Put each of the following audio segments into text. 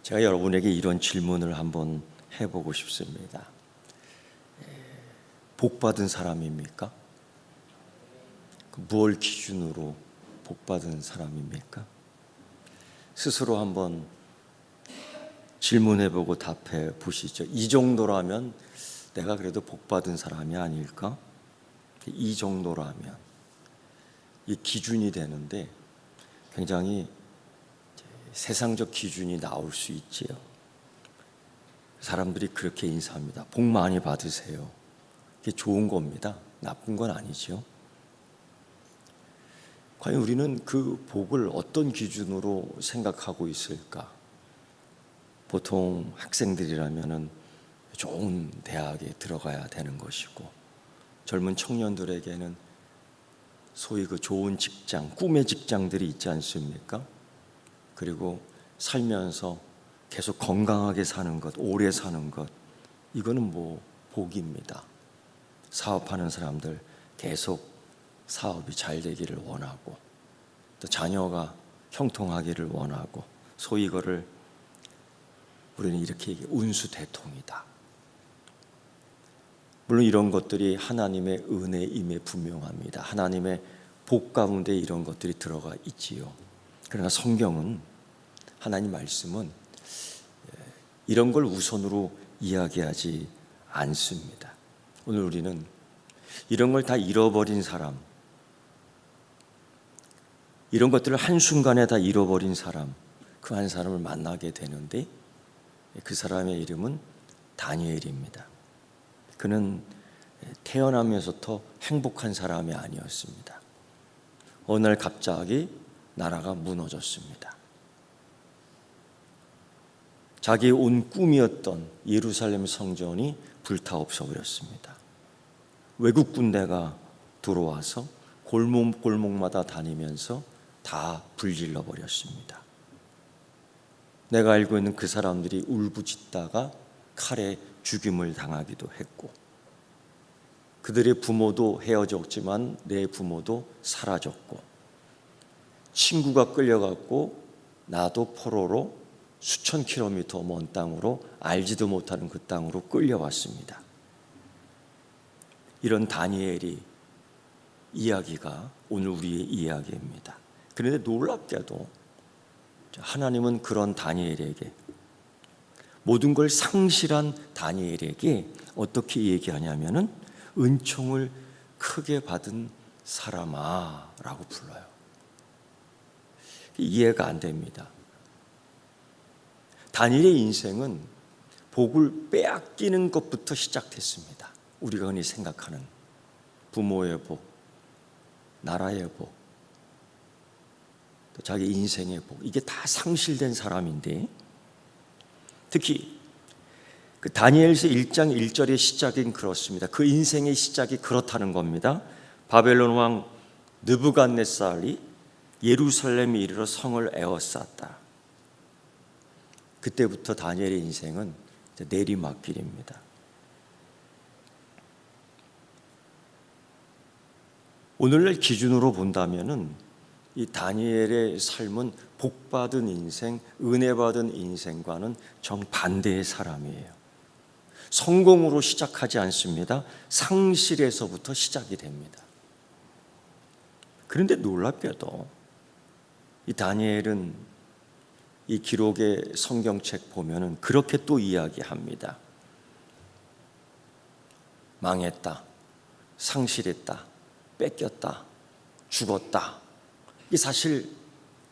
제가 여러분에게 이런 질문을 한번 해보고 싶습니다. 복 받은 사람입니까? 무엇 기준으로 복 받은 사람입니까? 스스로 한번 질문해보고 답해 보시죠. 이 정도라면 내가 그래도 복 받은 사람이 아닐까? 이 정도라면 이 기준이 되는데 굉장히 세상적 기준이 나올 수 있지요. 사람들이 그렇게 인사합니다. 복 많이 받으세요. 그게 좋은 겁니다. 나쁜 건 아니죠. 과연 우리는 그 복을 어떤 기준으로 생각하고 있을까? 보통 학생들이라면은 좋은 대학에 들어가야 되는 것이고, 젊은 청년들에게는 소위 그 좋은 직장, 꿈의 직장들이 있지 않습니까? 그리고 살면서 계속 건강하게 사는 것, 오래 사는 것, 이거는 복입니다. 사업하는 사람들 계속 사업이 잘 되기를 원하고, 또 자녀가 형통하기를 원하고, 소위 이거를 우리는 이렇게 얘기해요. 운수대통이다. 물론 이런 것들이 하나님의 은혜임에 분명합니다. 하나님의 복 가운데 이런 것들이 들어가 있지요. 그러나 성경은, 하나님 말씀은 이런 걸 우선으로 이야기하지 않습니다. 오늘 우리는 이런 걸 다 잃어버린 사람, 이런 것들을 한순간에 다 잃어버린 사람, 그 한 사람을 만나게 되는데, 그 사람의 이름은 다니엘입니다. 그는 태어나면서부터 행복한 사람이 아니었습니다. 어느 날 갑자기 나라가 무너졌습니다. 자기의 온 꿈이었던 예루살렘 성전이 불타 없어버렸습니다. 외국 군대가 들어와서 골목골목마다 다니면서 다 불질러 버렸습니다. 내가 알고 있는 그 사람들이 울부짖다가 칼에 죽임을 당하기도 했고, 그들의 부모도 헤어졌지만 내 부모도 사라졌고, 친구가 끌려갔고 나도 포로로 수천 킬로미터 먼 땅으로, 알지도 못하는 그 땅으로 끌려왔습니다. 이런 다니엘이 이야기가 오늘 우리의 이야기입니다. 그런데 놀랍게도 하나님은 그런 다니엘에게, 모든 걸 상실한 다니엘에게 어떻게 얘기하냐면은 은총을 크게 받은 사람아 라고 불러요. 이해가 안 됩니다. 다니엘의 인생은 복을 빼앗기는 것부터 시작됐습니다. 우리가 흔히 생각하는 부모의 복, 나라의 복, 또 자기 인생의 복, 이게 다 상실된 사람인데, 특히 그 다니엘서 1장 1절의 시작은 그렇습니다. 그 인생의 시작이 그렇다는 겁니다. 바벨론 왕 느부갓네살이 예루살렘에 이르러 성을 에워쌌다. 그때부터 다니엘의 인생은 내리막길입니다. 오늘날 기준으로 본다면은 이 다니엘의 삶은 복받은 인생, 은혜받은 인생과는 정반대의 사람이에요. 성공으로 시작하지 않습니다. 상실에서부터 시작이 됩니다. 그런데 놀랍게도 이 다니엘은 이 기록의 성경책 보면은 그렇게 또 이야기합니다. 망했다, 상실했다, 뺏겼다, 죽었다. 이게 사실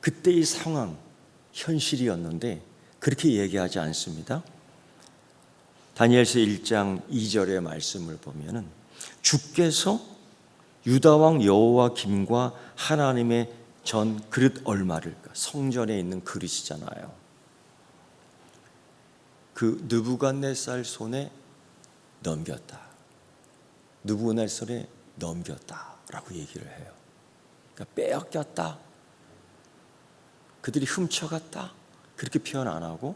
그때의 상황, 현실이었는데 그렇게 얘기하지 않습니다. 다니엘서 1장 2절의 말씀을 보면은 주께서 유다왕 여호와김과 하나님의 전 그릇 얼마를, 성전에 있는 그릇이잖아요, 그 느부갓네살 손에 넘겼다. 느부갓네살에 넘겼다라고 얘기를 해요. 그러니까 빼앗겼다, 그들이 훔쳐갔다, 그렇게 표현 안 하고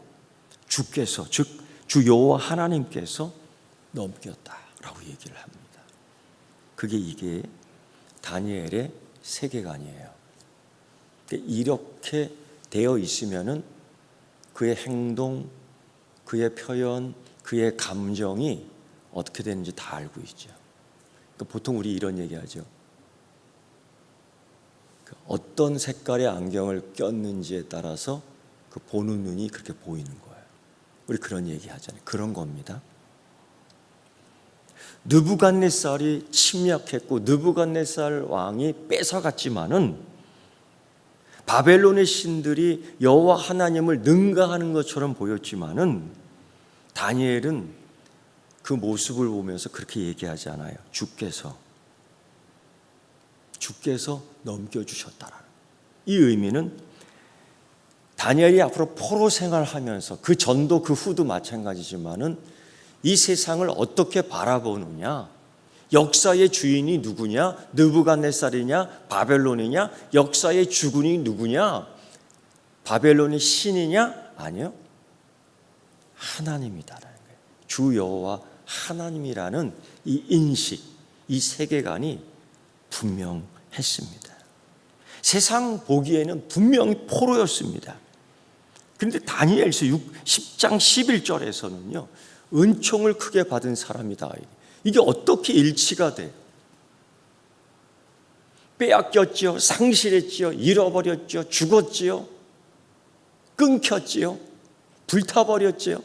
주께서, 즉 주 여호와 하나님께서 넘겼다라고 얘기를 합니다. 이게 다니엘의 세계관이에요. 이렇게 되어 있으면은 그의 행동, 그의 표현, 그의 감정이 어떻게 되는지 다 알고 있죠. 그러니까 보통 우리 이런 얘기하죠. 어떤 색깔의 안경을 꼈는지에 따라서 그 보는 눈이 그렇게 보이는 거예요. 우리 그런 얘기 하잖아요. 그런 겁니다. 느부갓네살이 침략했고 느부갓네살 왕이 뺏어갔지만은 바벨론의 신들이 여호와 하나님을 능가하는 것처럼 보였지만은 다니엘은 그 모습을 보면서 그렇게 얘기하지 않아요. 주께서 넘겨주셨다라는 이 의미는 다니엘이 앞으로 포로 생활하면서 그 전도 그 후도 마찬가지지만은 이 세상을 어떻게 바라보느냐, 역사의 주인이 누구냐, 느부갓네살이냐 바벨론이냐, 역사의 주군이 누구냐, 바벨론이 신이냐, 아니요, 하나님이다라는 거예요. 주 여호와 하나님이라는 이 인식, 이 세계관이 분명했습니다. 세상 보기에는 분명히 포로였습니다. 그런데 다니엘서 10장 11절에서는요 은총을 크게 받은 사람이다. 이게 어떻게 일치가 돼요? 빼앗겼지요, 상실했지요, 잃어버렸지요, 죽었지요, 끊겼지요, 불타버렸지요.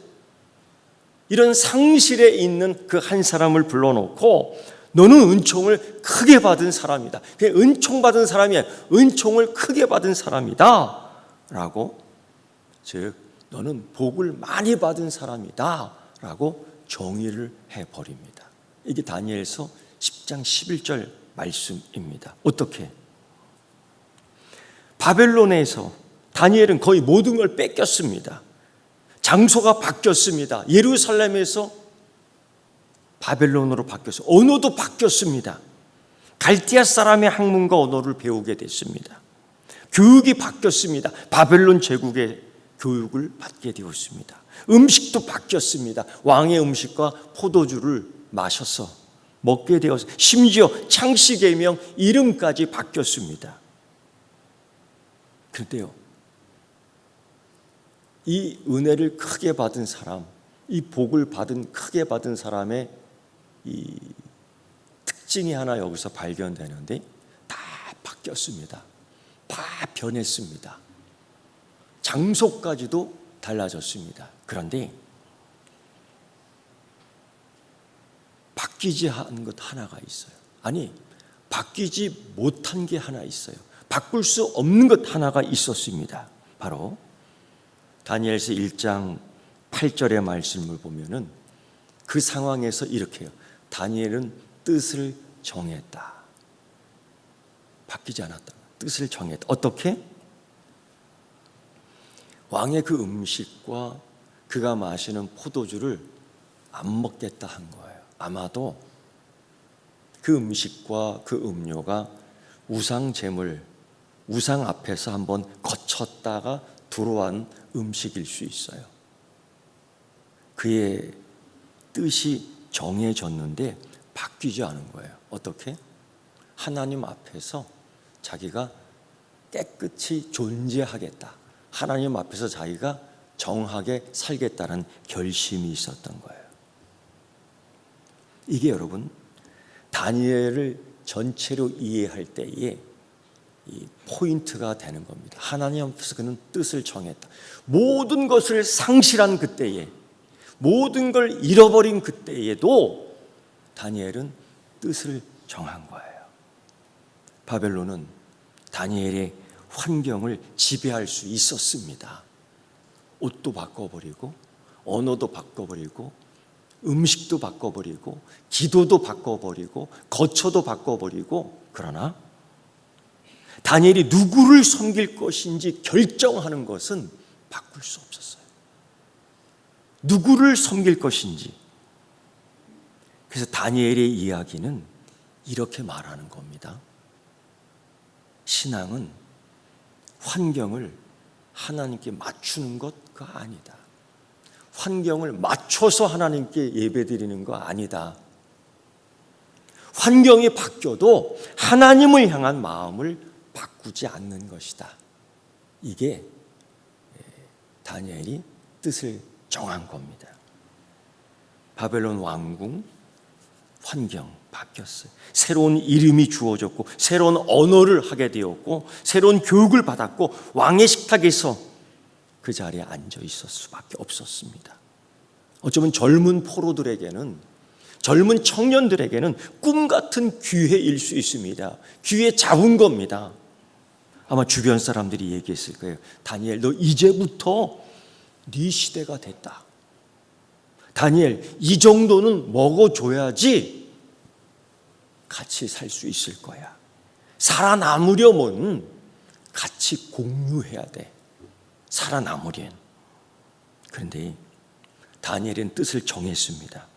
이런 상실에 있는 그 한 사람을 불러놓고 너는 은총을 크게 받은 사람이다. 은총 받은 사람이 은총을 크게 받은 사람이다 라고, 즉 너는 복을 많이 받은 사람이다 라고 정의를 해버립니다. 이게 다니엘서 10장 11절 말씀입니다. 어떻게? 바벨론에서 다니엘은 거의 모든 걸 뺏겼습니다. 장소가 바뀌었습니다. 예루살렘에서 바벨론으로 바뀌었어요. 언어도 바뀌었습니다. 갈대아 사람의 학문과 언어를 배우게 됐습니다. 교육이 바뀌었습니다. 바벨론 제국의 교육을 받게 되었습니다. 음식도 바뀌었습니다. 왕의 음식과 포도주를 마셔서 먹게 되어서 심지어 창씨계명 이름까지 바뀌었습니다. 그런데요, 이 은혜를 크게 받은 사람, 이 복을 크게 받은 사람의 이 특징이 하나 여기서 발견되는데 다 바뀌었습니다. 다 변했습니다. 장소까지도 달라졌습니다. 그런데 바뀌지 않은 것 하나가 있어요. 아니, 바뀌지 못한 게 하나 있어요. 바꿀 수 없는 것 하나가 있었습니다. 바로 다니엘서 1장 8절의 말씀을 보면은 그 상황에서 이렇게 해요. 다니엘은 뜻을 정했다. 바뀌지 않았다. 뜻을 정했다. 어떻게? 왕의 그 음식과 그가 마시는 포도주를 안 먹겠다 한 거예요. 아마도 그 음식과 그 음료가 우상 제물, 우상 앞에서 한번 거쳤다가 들어온 음식일 수 있어요. 그의 뜻이 정해졌는데 바뀌지 않은 거예요. 어떻게? 하나님 앞에서 자기가 깨끗이 존재하겠다. 하나님 앞에서 자기가 정하게 살겠다는 결심이 있었던 거예요. 이게 여러분 다니엘을 전체로 이해할 때에 이 포인트가 되는 겁니다. 하나님 앞에서 그는 뜻을 정했다. 모든 것을 상실한 그때에, 모든 걸 잃어버린 그때에도 다니엘은 뜻을 정한 거예요. 바벨론은 다니엘의 환경을 지배할 수 있었습니다. 옷도 바꿔버리고, 언어도 바꿔버리고, 음식도 바꿔버리고, 기도도 바꿔버리고, 거처도 바꿔버리고, 그러나 다니엘이 누구를 섬길 것인지 결정하는 것은 바꿀 수 없었어요. 누구를 섬길 것인지. 그래서 다니엘의 이야기는 이렇게 말하는 겁니다. 신앙은 환경을 하나님께 맞추는 것 그거 아니다. 환경을 맞춰서 하나님께 예배드리는 거 아니다. 환경이 바뀌어도 하나님을 향한 마음을 바꾸지 않는 것이다. 이게 다니엘이 뜻을 정한 겁니다. 바벨론 왕궁 환경 바뀌었어요. 새로운 이름이 주어졌고 새로운 언어를 하게 되었고 새로운 교육을 받았고 왕의 식탁에서 그 자리에 앉아 있을 수밖에 없었습니다. 어쩌면 젊은 포로들에게는, 젊은 청년들에게는 꿈 같은 기회일 수 있습니다. 기회 잡은 겁니다. 아마 주변 사람들이 얘기했을 거예요. 다니엘, 너 이제부터 네 시대가 됐다. 다니엘, 이 정도는 먹어줘야지 같이 살 수 있을 거야. 살아남으려면 같이 공유해야 돼. 살아남으련. 그런데 다니엘은 뜻을 정했습니다.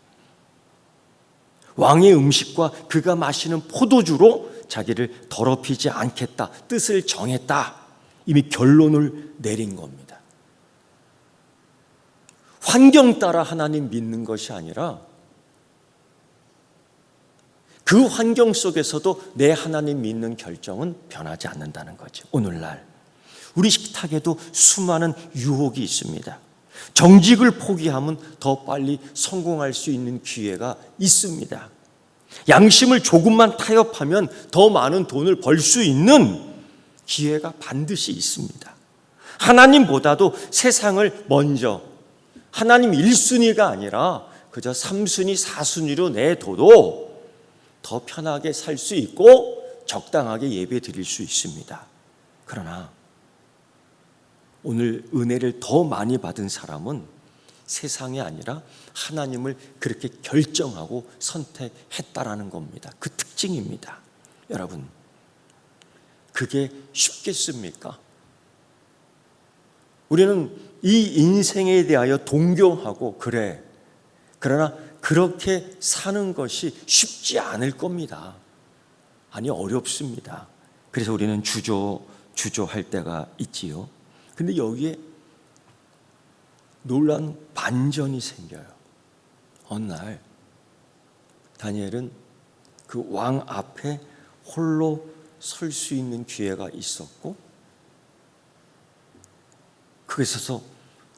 왕의 음식과 그가 마시는 포도주로 자기를 더럽히지 않겠다. 뜻을 정했다. 이미 결론을 내린 겁니다. 환경 따라 하나님 믿는 것이 아니라 그 환경 속에서도 내 하나님 믿는 결정은 변하지 않는다는 거죠. 오늘날 우리 식탁에도 수많은 유혹이 있습니다. 정직을 포기하면 더 빨리 성공할 수 있는 기회가 있습니다. 양심을 조금만 타협하면 더 많은 돈을 벌 수 있는 기회가 반드시 있습니다. 하나님보다도 세상을 먼저, 하나님 1순위가 아니라 그저 3순위, 4순위로 내둬도 더 편하게 살 수 있고 적당하게 예배 드릴 수 있습니다. 그러나 오늘 은혜를 더 많이 받은 사람은 세상이 아니라 하나님을 그렇게 결정하고 선택했다라는 겁니다. 그 특징입니다. 여러분, 그게 쉽겠습니까? 우리는 이 인생에 대하여 동경하고 그래. 그러나 그렇게 사는 것이 쉽지 않을 겁니다. 아니, 어렵습니다. 그래서 우리는 주저할 때가 있지요. 근데 여기에 놀라운 반전이 생겨요. 어느 날 다니엘은 그 왕 앞에 홀로 설 수 있는 기회가 있었고 그에 있어서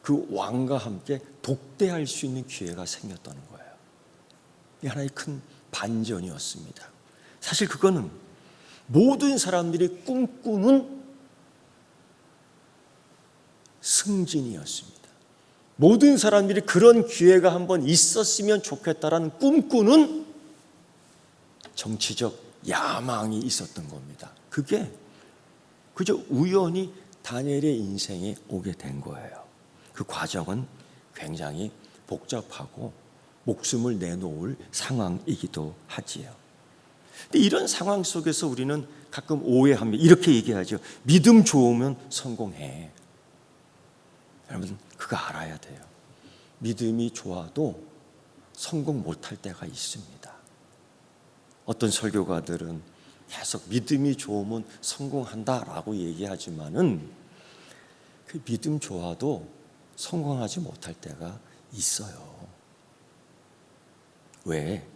그 왕과 함께 독대할 수 있는 기회가 생겼다는 거예요. 이 하나의 큰 반전이었습니다. 사실 그거는 모든 사람들이 꿈꾸는 승진이었습니다. 모든 사람들이 그런 기회가 한번 있었으면 좋겠다라는 꿈꾸는 정치적 야망이 있었던 겁니다. 그게 그저 우연히 다니엘의 인생에 오게 된 거예요. 그 과정은 굉장히 복잡하고 목숨을 내놓을 상황이기도 하지요. 근데 이런 상황 속에서 우리는 가끔 오해합니다. 이렇게 얘기하죠. 믿음 좋으면 성공해. 여러분, 그거 알아야 돼요. 믿음이 좋아도 성공 못할 때가 있습니다. 어떤 설교가들은 계속 믿음이 좋으면 성공한다라고 얘기하지만은 그 믿음 좋아도 성공하지 못할 때가 있어요. 왜?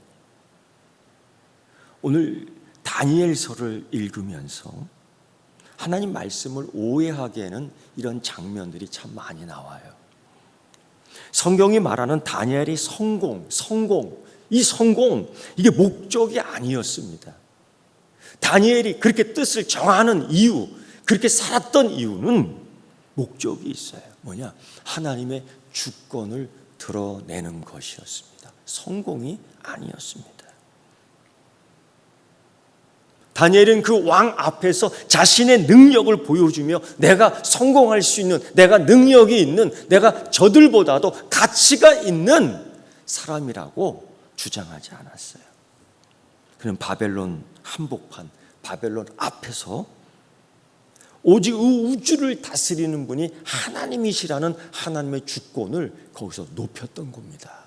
오늘 다니엘서를 읽으면서 하나님 말씀을 오해하기에는 이런 장면들이 참 많이 나와요. 성경이 말하는 다니엘의 성공, 이 성공, 이게 목적이 아니었습니다. 다니엘이 그렇게 뜻을 정하는 이유, 그렇게 살았던 이유는 목적이 있어요. 뭐냐? 하나님의 주권을 드러내는 것이었습니다. 성공이 아니었습니다. 다니엘은 그 왕 앞에서 자신의 능력을 보여주며 내가 성공할 수 있는, 내가 능력이 있는, 내가 저들보다도 가치가 있는 사람이라고 주장하지 않았어요. 그는 바벨론 한복판, 바벨론 앞에서 오직 우주를 다스리는 분이 하나님이시라는 하나님의 주권을 거기서 높였던 겁니다.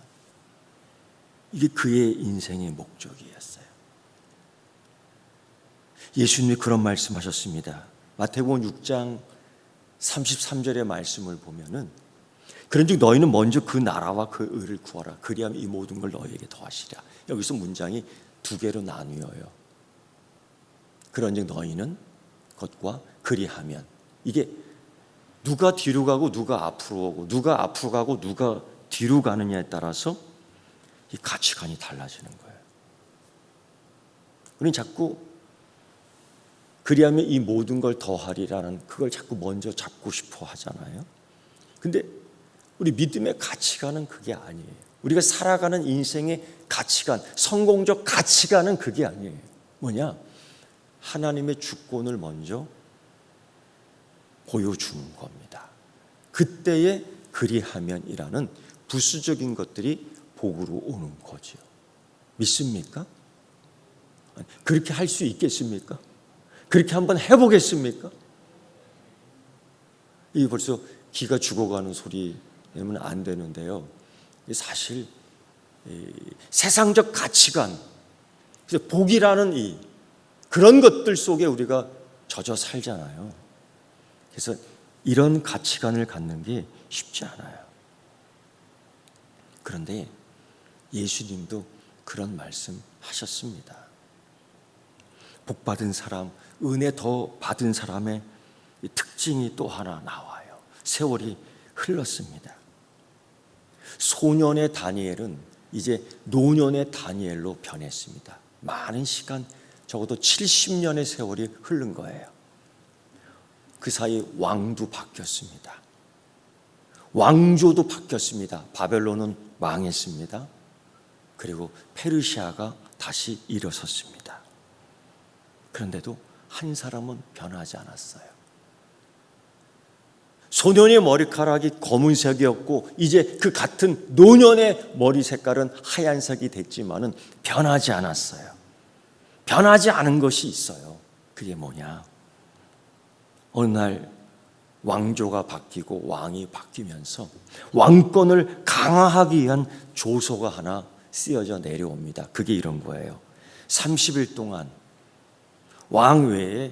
이게 그의 인생의 목적이었어요. 예수님이 그런 말씀하셨습니다. 마태복음 6장 33절의 말씀을 보면은 그런즉 너희는 먼저 그 나라와 그 의를 구하라. 그리하면 이 모든 걸 너희에게 더하시리라. 여기서 문장이 두 개로 나뉘어요. 그런즉 너희는 것과 그리하면, 이게 누가 뒤로 가고 누가 앞으로 오고 누가 앞으로 가고 누가 뒤로 가느냐에 따라서 이 가치관이 달라지는 거예요. 우리는 자꾸 그리하면 이 모든 걸 더하리라는 그걸 자꾸 먼저 잡고 싶어 하잖아요. 근데 우리 믿음의 가치관은 그게 아니에요. 우리가 살아가는 인생의 가치관, 성공적 가치관은 그게 아니에요. 뭐냐? 하나님의 주권을 먼저 보여주는 겁니다. 그때에 그리하면이라는 부수적인 것들이 복으로 오는 거죠. 믿습니까? 그렇게 할 수 있겠습니까? 그렇게 한번 해보겠습니까? 이게 벌써 기가 죽어가는 소리면 안 되는데요. 사실 세상적 가치관, 그래서 복이라는 그런 것들 속에 우리가 젖어 살잖아요. 그래서 이런 가치관을 갖는 게 쉽지 않아요. 그런데 예수님도 그런 말씀 하셨습니다. 복 받은 사람, 은혜 더 받은 사람의 특징이 또 하나 나와요. 세월이 흘렀습니다. 소년의 다니엘은 이제 노년의 다니엘로 변했습니다. 많은 시간, 적어도 70년의 세월이 흐른 거예요. 그 사이 왕도 바뀌었습니다. 왕조도 바뀌었습니다. 바벨론은 망했습니다. 그리고 페르시아가 다시 일어섰습니다. 그런데도 한 사람은 변하지 않았어요. 소년의 머리카락이 검은색이었고 이제 그 같은 노년의 머리 색깔은 하얀색이 됐지만은 변하지 않았어요. 변하지 않은 것이 있어요. 그게 뭐냐? 어느 날 왕조가 바뀌고 왕이 바뀌면서 왕권을 강화하기 위한 조서가 하나 쓰여져 내려옵니다. 그게 이런 거예요. 30일 동안 왕 외에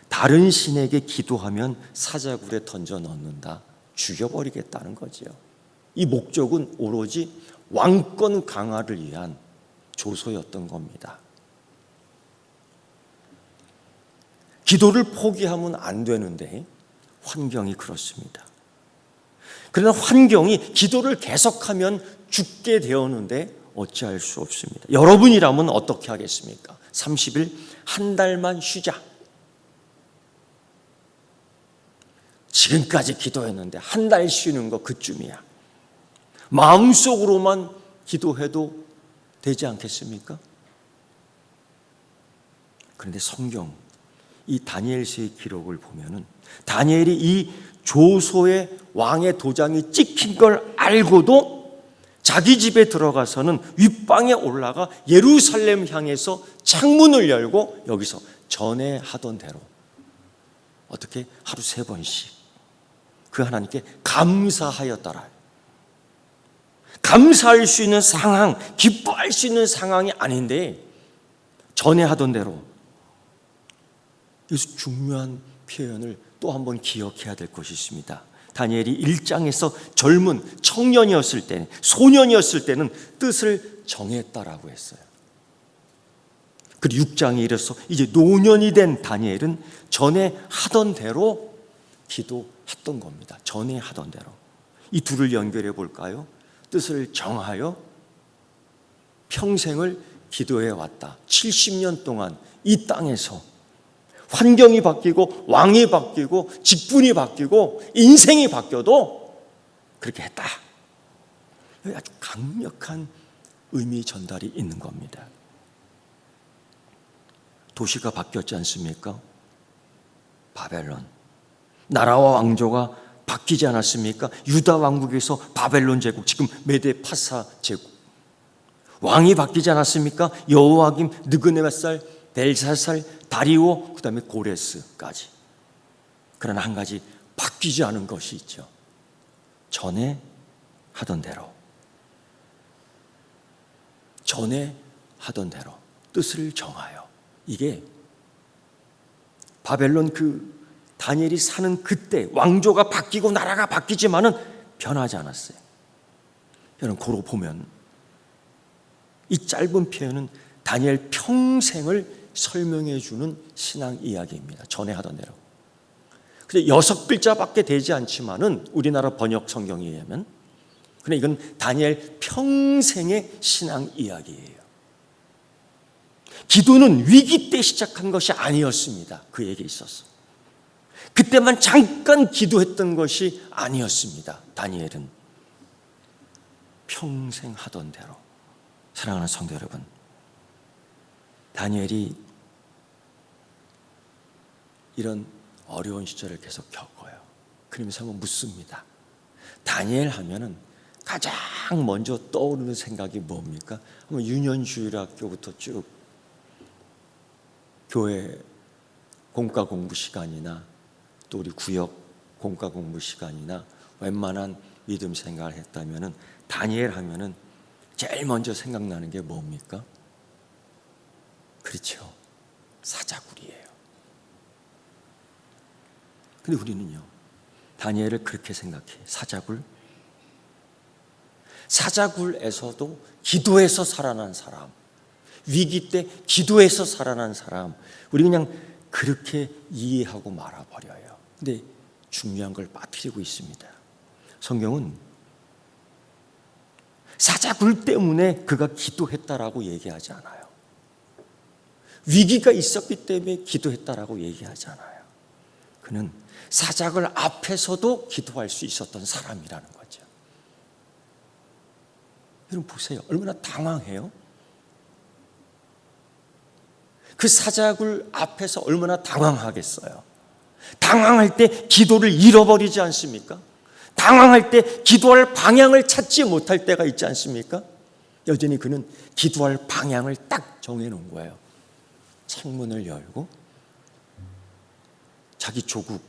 다른 신에게 기도하면 사자굴에 던져 넣는다. 죽여버리겠다는 거죠. 이 목적은 오로지 왕권 강화를 위한 조서였던 겁니다. 기도를 포기하면 안 되는데 환경이 그렇습니다. 그러나 환경이 기도를 계속하면 죽게 되었는데 어찌할 수 없습니다. 여러분이라면 어떻게 하겠습니까? 30일, 한 달만 쉬자. 지금까지 기도했는데 한 달 쉬는 거 그쯤이야. 마음속으로만 기도해도 되지 않겠습니까? 그런데 성경, 이 다니엘서의 기록을 보면은 다니엘이 이 조소의 왕의 도장이 찍힌 걸 알고도 자기 집에 들어가서는 윗방에 올라가 예루살렘 향해서 창문을 열고 여기서 전에 하던 대로 어떻게 하루 3번씩 그 하나님께 감사하였더라. 감사할 수 있는 상황, 기뻐할 수 있는 상황이 아닌데 전에 하던 대로. 여기서 중요한 표현을 또 한번 기억해야 될 것이 있습니다. 다니엘이 1장에서 젊은 청년이었을 때는, 소년이었을 때는 뜻을 정했다라고 했어요. 그리고 6장에 이르러서 이제 노년이 된 다니엘은 전에 하던 대로 기도했던 겁니다. 전에 하던 대로. 이 둘을 연결해 볼까요? 뜻을 정하여 평생을 기도해 왔다. 70년 동안 이 땅에서 환경이 바뀌고 왕이 바뀌고 직분이 바뀌고 인생이 바뀌어도 그렇게 했다. 아주 강력한 의미 전달이 있는 겁니다. 도시가 바뀌었지 않습니까? 바벨론. 나라와 왕조가 바뀌지 않았습니까? 유다 왕국에서 바벨론 제국, 지금 메데 파사 제국. 왕이 바뀌지 않았습니까? 여호와김, 느그네살, 벨사살, 다리오, 그 다음에 고레스까지. 그러나 한 가지 바뀌지 않은 것이 있죠. 전에 하던 대로. 전에 하던 대로 뜻을 정하여. 이게 바벨론 다니엘이 사는 그때 왕조가 바뀌고 나라가 바뀌지만은 변하지 않았어요. 여러분 고로 보면 이 짧은 표현은 다니엘 평생을 설명해 주는 신앙 이야기입니다. 전에 하던 대로. 근데 6글자밖에 되지 않지만은 우리나라 번역 성경에 의하면, 근데 이건 다니엘 평생의 신앙 이야기예요. 기도는 위기 때 시작한 것이 아니었습니다. 그에게 있어서 그때만 잠깐 기도했던 것이 아니었습니다. 다니엘은 평생 하던 대로. 사랑하는 성도 여러분, 다니엘이 이런 어려운 시절을 계속 겪어요. 그러면서 한번 묻습니다. 다니엘 하면은 가장 먼저 떠오르는 생각이 뭡니까? 한번 유년주일학교부터 쭉 교회 공과 공부 시간이나 또 우리 구역 공과 공부 시간이나 웬만한 믿음 생활을 했다면은 다니엘 하면은 제일 먼저 생각나는 게 뭡니까? 그렇죠. 사자굴이에요. 근데 우리는요, 다니엘을 그렇게 생각해요. 사자굴? 사자굴에서도 기도해서 살아난 사람, 위기 때 기도해서 살아난 사람, 우리 그냥 그렇게 이해하고 말아버려요. 근데 중요한 걸 빠뜨리고 있습니다. 성경은 사자굴 때문에 그가 기도했다라고 얘기하지 않아요. 위기가 있었기 때문에 기도했다라고 얘기하지 않아요. 그는 사자굴 앞에서도 기도할 수 있었던 사람이라는 거죠. 여러분 보세요. 얼마나 당황해요? 그 사자굴 앞에서 얼마나 당황하겠어요? 당황할 때 기도를 잃어버리지 않습니까? 당황할 때 기도할 방향을 찾지 못할 때가 있지 않습니까? 여전히 그는 기도할 방향을 딱 정해놓은 거예요. 창문을 열고 자기 조국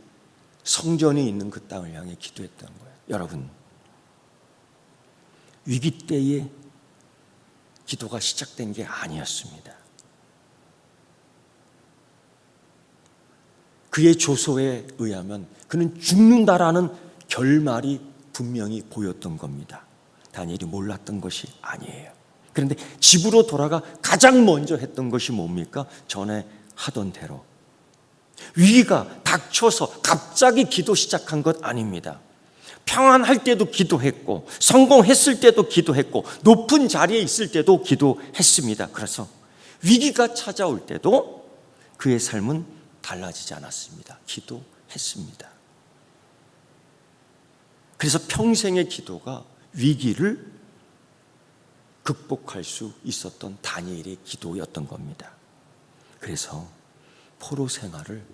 성전이 있는 그 땅을 향해 기도했던 거예요. 여러분, 위기 때에 기도가 시작된 게 아니었습니다. 그의 조소에 의하면 그는 죽는다라는 결말이 분명히 보였던 겁니다. 다니엘이 몰랐던 것이 아니에요. 그런데 집으로 돌아가 가장 먼저 했던 것이 뭡니까? 전에 하던 대로. 위기가 닥쳐서 갑자기 기도 시작한 것 아닙니다. 평안할 때도 기도했고, 성공했을 때도 기도했고, 높은 자리에 있을 때도 기도했습니다. 그래서 위기가 찾아올 때도 그의 삶은 달라지지 않았습니다. 기도했습니다. 그래서 평생의 기도가 위기를 극복할 수 있었던 다니엘의 기도였던 겁니다. 그래서 포로 생활을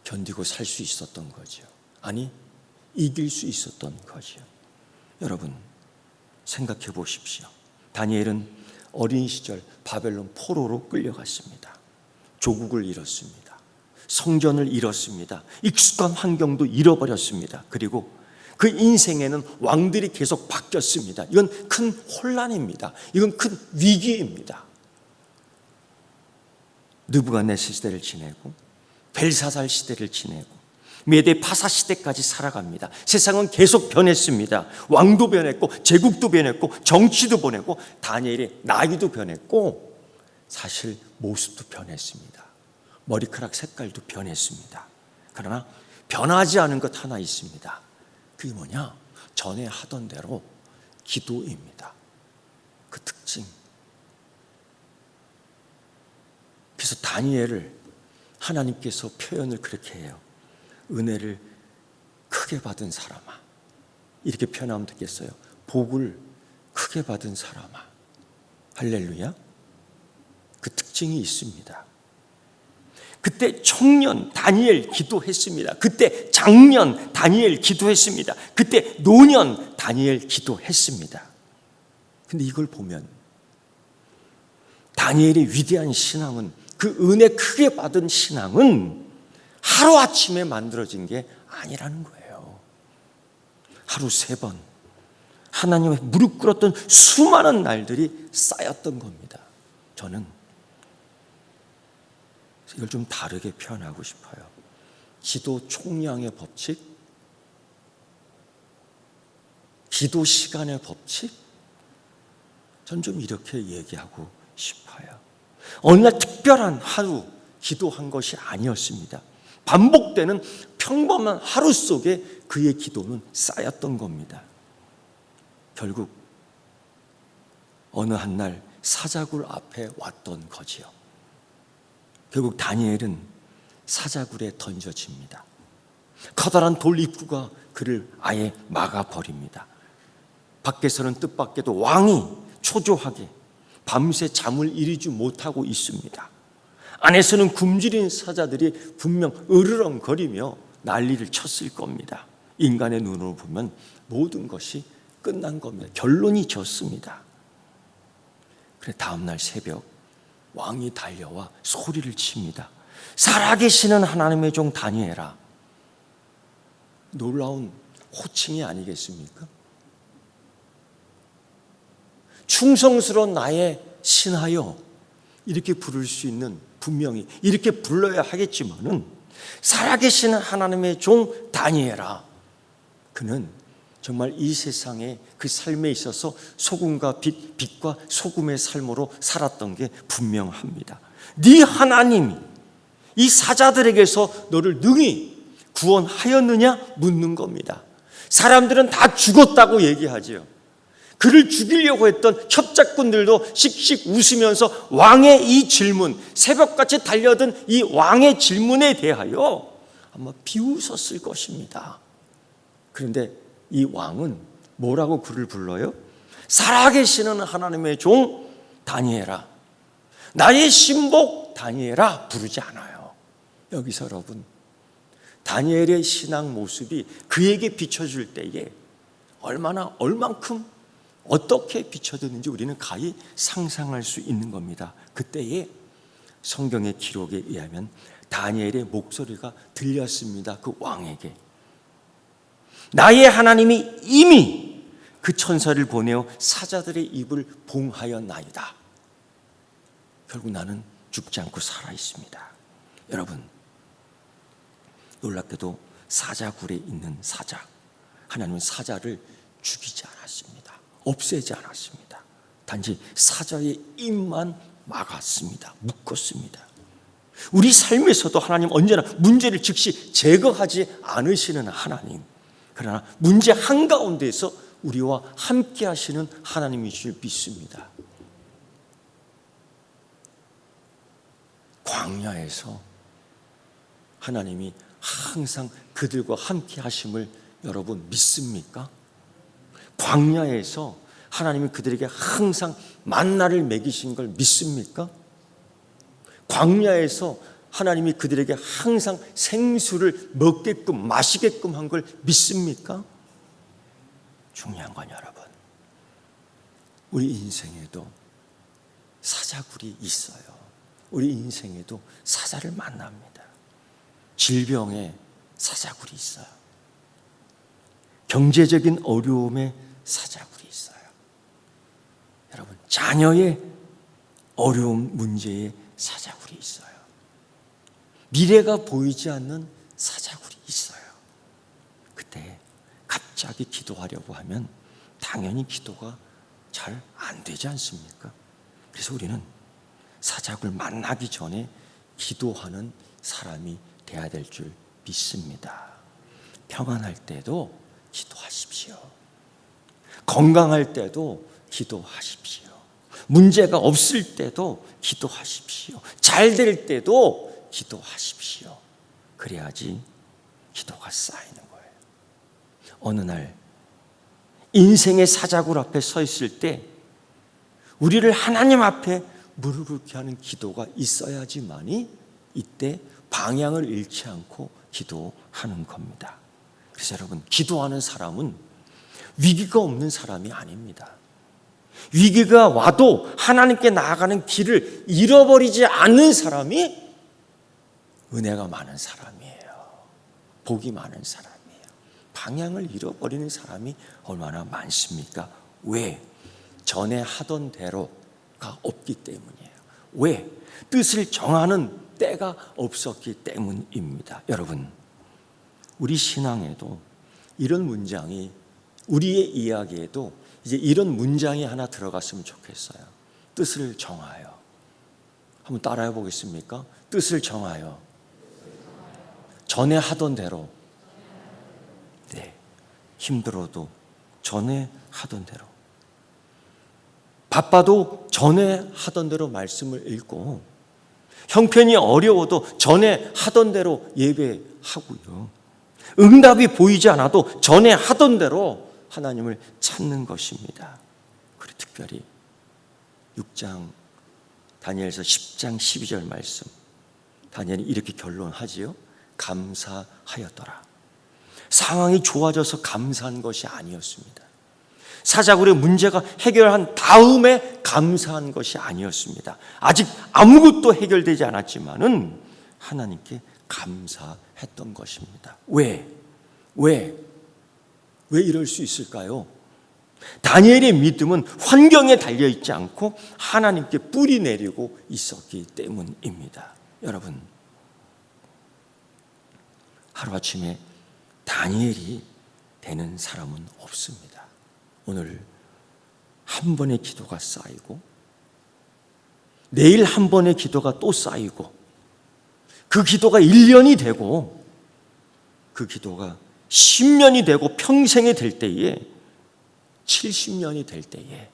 견디고 살 수 있었던 거죠. 아니, 이길 수 있었던 거죠. 여러분, 생각해 보십시오. 다니엘은 어린 시절 바벨론 포로로 끌려갔습니다. 조국을 잃었습니다. 성전을 잃었습니다. 익숙한 환경도 잃어버렸습니다. 그리고 그 인생에는 왕들이 계속 바뀌었습니다. 이건 큰 혼란입니다. 이건 큰 위기입니다. 느부갓네살 시대를 지내고 벨사살 시대를 지내고 메데 파사 시대까지 살아갑니다. 세상은 계속 변했습니다. 왕도 변했고 제국도 변했고 정치도 변했고 다니엘의 나이도 변했고 사실 모습도 변했습니다. 머리카락 색깔도 변했습니다. 그러나 변하지 않은 것 하나 있습니다. 그게 뭐냐? 전에 하던 대로 기도입니다. 그 특징. 그래서 다니엘을 하나님께서 표현을 그렇게 해요. 은혜를 크게 받은 사람아. 이렇게 표현하면 되겠어요. 복을 크게 받은 사람아. 할렐루야. 그 특징이 있습니다. 그때 청년 다니엘 기도했습니다. 그때 장년 다니엘 기도했습니다. 그때 노년 다니엘 기도했습니다. 근데 이걸 보면 다니엘의 위대한 신앙은, 그 은혜 크게 받은 신앙은 하루아침에 만들어진 게 아니라는 거예요. 하루 3번 하나님의 무릎 꿇었던 수많은 날들이 쌓였던 겁니다. 저는 이걸 좀 다르게 표현하고 싶어요. 기도 총량의 법칙, 기도 시간의 법칙, 전 좀 이렇게 얘기하고 싶어요. 어느 날 특별한 하루 기도한 것이 아니었습니다. 반복되는 평범한 하루 속에 그의 기도는 쌓였던 겁니다. 결국 어느 한 날 사자굴 앞에 왔던 거지요. 결국 다니엘은 사자굴에 던져집니다. 커다란 돌 입구가 그를 아예 막아버립니다. 밖에서는 뜻밖에도 왕이 초조하게 밤새 잠을 이루지 못하고 있습니다. 안에서는 굶주린 사자들이 분명 으르렁거리며 난리를 쳤을 겁니다. 인간의 눈으로 보면 모든 것이 끝난 겁니다. 결론이 졌습니다. 그래 다음날 새벽 왕이 달려와 소리를 칩니다. 살아계시는 하나님의 종 다니엘아. 놀라운 호칭이 아니겠습니까? 충성스러운 나의 신하여, 이렇게 부를 수 있는, 분명히 이렇게 불러야 하겠지만은 살아계시는 하나님의 종 다니엘아. 그는 정말 이 세상에 그 삶에 있어서 소금과 빛과 소금의 삶으로 살았던 게 분명합니다. 네 하나님이 이 사자들에게서 너를 능히 구원하였느냐 묻는 겁니다. 사람들은 다 죽었다고 얘기하지요. 그를 죽이려고 했던 협작꾼들도 씩씩 웃으면서 왕의 이 질문, 새벽같이 달려든 이 왕의 질문에 대하여 아마 비웃었을 것입니다. 그런데 이 왕은 뭐라고 그를 불러요? 살아계시는 하나님의 종 다니엘아, 나의 신복 다니엘아 부르지 않아요. 여기서 여러분, 다니엘의 신앙 모습이 그에게 비춰질 때에 얼만큼 어떻게 비춰졌는지 우리는 가히 상상할 수 있는 겁니다. 그때에 성경의 기록에 의하면 다니엘의 목소리가 들렸습니다. 그 왕에게. 나의 하나님이 이미 그 천사를 보내어 사자들의 입을 봉하였나이다. 결국 나는 죽지 않고 살아 있습니다. 여러분, 놀랍게도 사자굴에 있는 사자, 하나님은 사자를 죽이지 않았습니다. 없애지 않았습니다. 단지 사자의 입만 막았습니다. 묶었습니다. 우리 삶에서도 하나님 언제나 문제를 즉시 제거하지 않으시는 하나님, 그러나 문제 한가운데에서 우리와 함께 하시는 하나님이실 믿습니다. 광야에서 하나님이 항상 그들과 함께 하심을 여러분 믿습니까? 광야에서 하나님이 그들에게 항상 만나를 먹이신 걸 믿습니까? 광야에서 하나님이 그들에게 항상 생수를 먹게끔 마시게끔 한 걸 믿습니까? 중요한 건 여러분, 우리 인생에도 사자굴이 있어요. 우리 인생에도 사자를 만납니다. 질병에 사자굴이 있어요. 경제적인 어려움에 사자굴이 있어요. 여러분, 자녀의 어려움 문제에 사자굴이 있어요. 미래가 보이지 않는 사자굴이 있어요. 그때 갑자기 기도하려고 하면 당연히 기도가 잘 안 되지 않습니까? 그래서 우리는 사자굴 만나기 전에 기도하는 사람이 돼야 될 줄 믿습니다. 평안할 때도 기도하십시오. 건강할 때도 기도하십시오. 문제가 없을 때도 기도하십시오. 잘 될 때도 기도하십시오. 그래야지 기도가 쌓이는 거예요. 어느 날 인생의 사자굴 앞에 서 있을 때 우리를 하나님 앞에 무릎 꿇게 하는 기도가 있어야지만이 이때 방향을 잃지 않고 기도하는 겁니다. 그래서 여러분, 기도하는 사람은 위기가 없는 사람이 아닙니다. 위기가 와도 하나님께 나아가는 길을 잃어버리지 않는 사람이 은혜가 많은 사람이에요. 복이 많은 사람이에요. 방향을 잃어버리는 사람이 얼마나 많습니까? 왜? 전에 하던 대로가 없기 때문이에요. 왜? 뜻을 정하는 때가 없었기 때문입니다. 여러분, 우리 신앙에도 이런 문장이, 우리의 이야기에도 이제 이런 문장이 하나 들어갔으면 좋겠어요. 뜻을 정하여. 한번 따라해 보겠습니까? 뜻을 정하여. 전에 하던 대로, 네, 힘들어도 전에 하던 대로, 바빠도 전에 하던 대로 말씀을 읽고, 형편이 어려워도 전에 하던 대로 예배하고요, 응답이 보이지 않아도 전에 하던 대로 하나님을 찾는 것입니다. 그리고 특별히 6장 다니엘서 10장 12절 말씀, 다니엘이 이렇게 결론하지요. 감사하였더라. 상황이 좋아져서 감사한 것이 아니었습니다. 사자굴의 문제가 해결한 다음에 감사한 것이 아니었습니다. 아직 아무것도 해결되지 않았지만은 하나님께 감사했던 것입니다. 왜 이럴 수 있을까요? 다니엘의 믿음은 환경에 달려있지 않고 하나님께 뿌리 내리고 있었기 때문입니다. 여러분, 하루아침에 다니엘이 되는 사람은 없습니다. 오늘 한 번의 기도가 쌓이고, 내일 한 번의 기도가 또 쌓이고, 그 기도가 1년이 되고, 그 기도가 10년이 되고 평생이 될 때에, 70년이 될 때에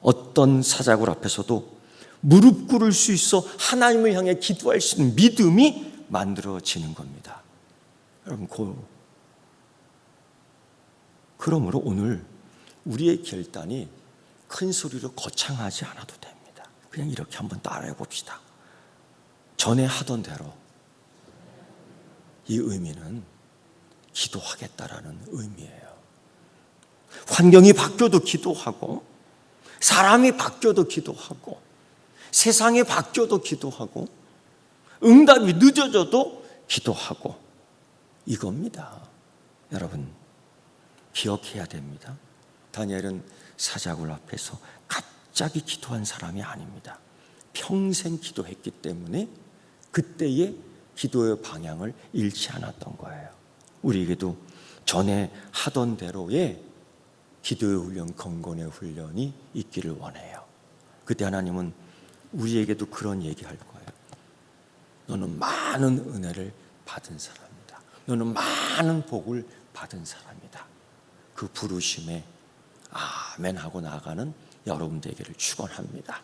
어떤 사자굴 앞에서도 무릎 꿇을 수 있어 하나님을 향해 기도할 수 있는 믿음이 만들어지는 겁니다. 여러분, 그러므로 오늘 우리의 결단이 큰 소리로 거창하지 않아도 됩니다. 그냥 이렇게 한번 따라해 봅시다. 전에 하던 대로. 이 의미는 기도하겠다라는 의미예요. 환경이 바뀌어도 기도하고, 사람이 바뀌어도 기도하고, 세상이 바뀌어도 기도하고, 응답이 늦어져도 기도하고, 이겁니다. 여러분, 기억해야 됩니다. 다니엘은 사자굴 앞에서 갑자기 기도한 사람이 아닙니다. 평생 기도했기 때문에 그때의 기도의 방향을 잃지 않았던 거예요. 우리에게도 전에 하던 대로의 기도의 훈련, 건곤의 훈련이 있기를 원해요. 그때 하나님은 우리에게도 그런 얘기할 거예요. 너는 많은 은혜를 받은 사람이다. 너는 많은 복을 받은 사람이다. 그 부르심에 아멘 하고 나아가는 여러분 되기를 축원합니다.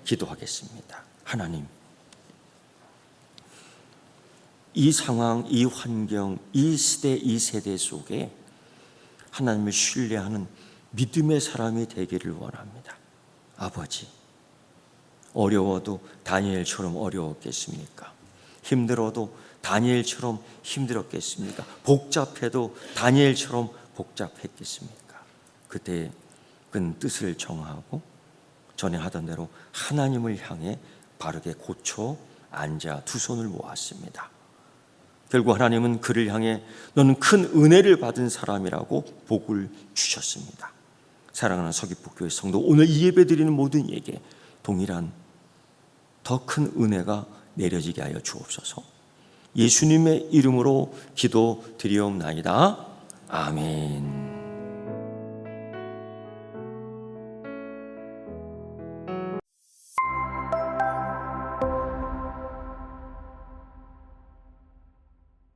기도하겠습니다. 하나님, 이 상황, 이 환경, 이 시대, 이 세대 속에 하나님을 신뢰하는 믿음의 사람이 되기를 원합니다. 아버지, 어려워도 다니엘처럼 어려웠겠습니까? 힘들어도 다니엘처럼 힘들었겠습니까? 복잡해도 다니엘처럼 복잡했겠습니까? 그때 그 뜻을 정하고 전에 하던 대로 하나님을 향해 바르게 고쳐 앉아 두 손을 모았습니다. 결국 하나님은 그를 향해 너는 큰 은혜를 받은 사람이라고 복을 주셨습니다. 사랑하는 서귀포교회 성도, 오늘 이 예배 드리는 모든 이에게 동일한 더 큰 은혜가 내려지게 하여 주옵소서. 예수님의 이름으로 기도드리옵나이다. 아멘.